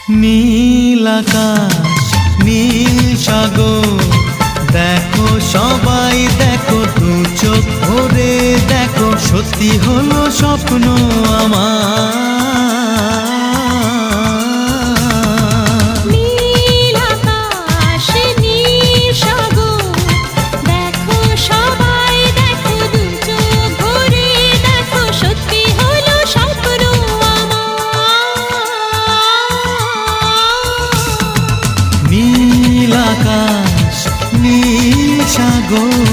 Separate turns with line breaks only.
নীল আকাশ নীল সাগর, দেখো সবাই দেখো, দু চোখ ভরে দেখো, সত্যি হলো স্বপ্ন আমার।
নীল আকাশ নীল সাগর, দেখো সবাই দেখো, দু চোখ ভরে দেখো, সত্যি হলো স্বপ্ন আমার।
নীল আকাশ নীল সাগর।